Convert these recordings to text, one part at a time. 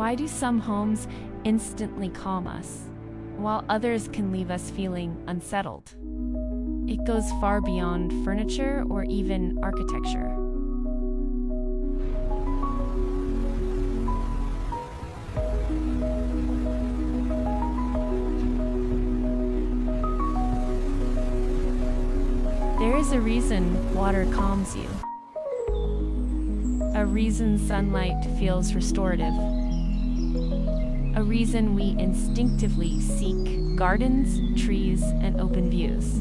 Why do some homes instantly calm us, while others can leave us feeling unsettled? It goes far beyond furniture or even architecture. There is a reason water calms you. A reason sunlight feels restorative. A reason we instinctively seek gardens, trees, and open views.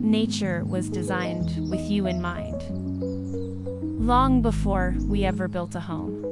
Nature was designed with you in mind, long before we ever built a home.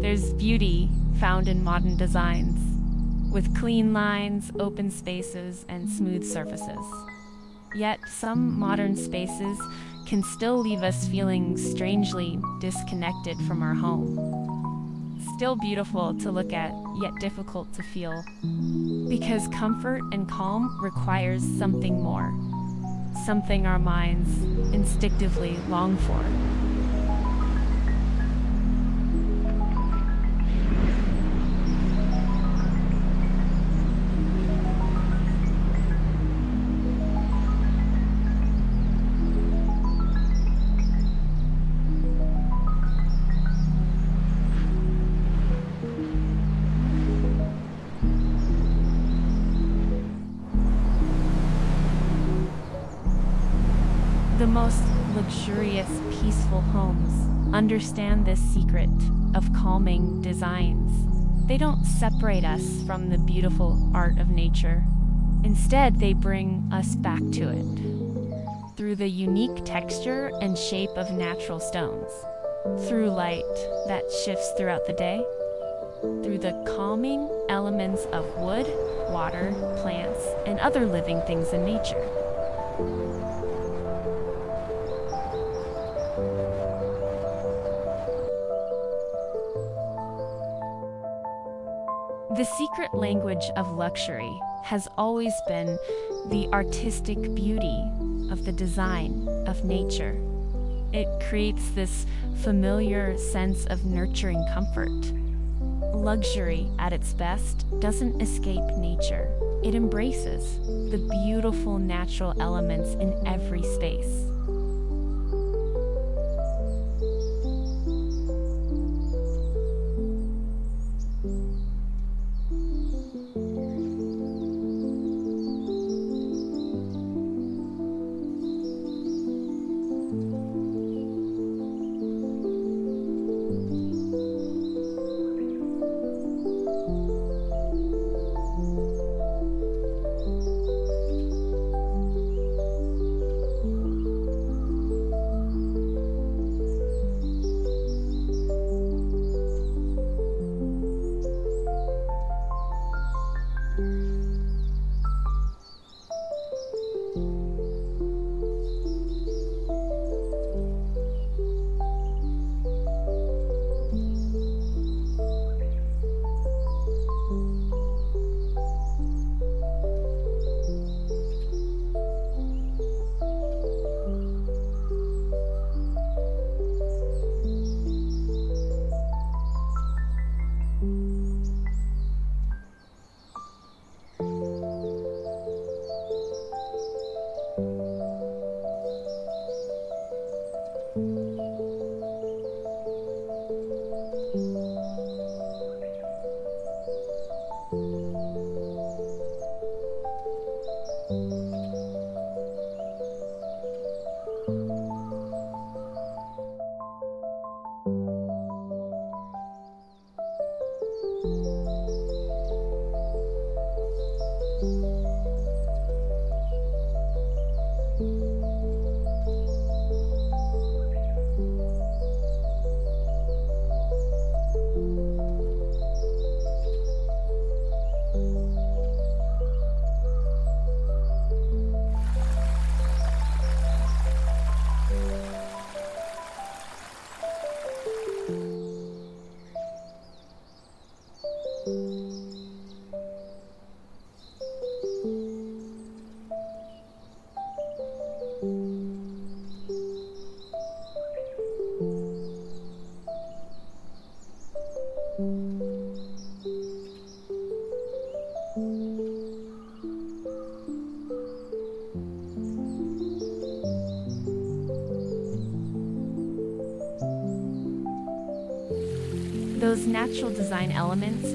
There's beauty found in modern designs, with clean lines, open spaces, and smooth surfaces. Yet some modern spaces can still leave us feeling strangely disconnected from our home. Still beautiful to look at, yet difficult to feel. Because comfort and calm requires something more, something our minds instinctively long for. The most luxurious, peaceful homes understand this secret of calming designs. They don't separate us from the beautiful art of nature. Instead, they bring us back to it through the unique texture and shape of natural stones, through light that shifts throughout the day, through the calming elements of wood, water, plants, and other living things in nature. The secret language of luxury has always been the artistic beauty of the design of nature. It creates this familiar sense of nurturing comfort. Luxury, at its best, doesn't escape nature. It embraces the beautiful natural elements in every space. Those natural design elements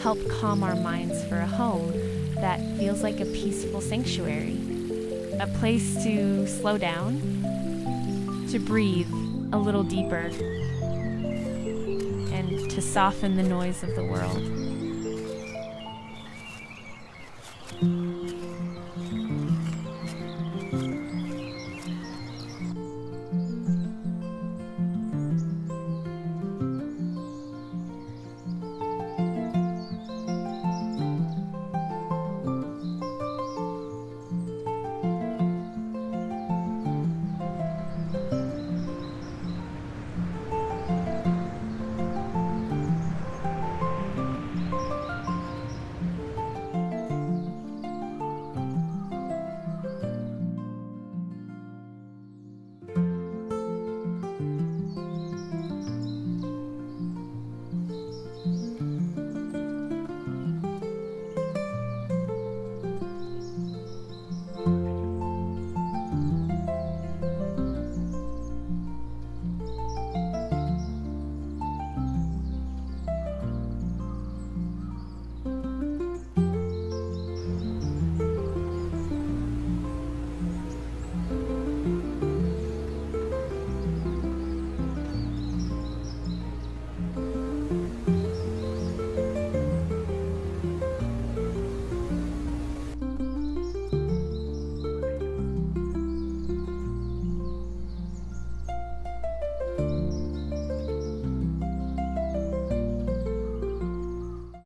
help calm our minds for a home that feels like a peaceful sanctuary, a place to slow down, to breathe a little deeper, and to soften the noise of the world.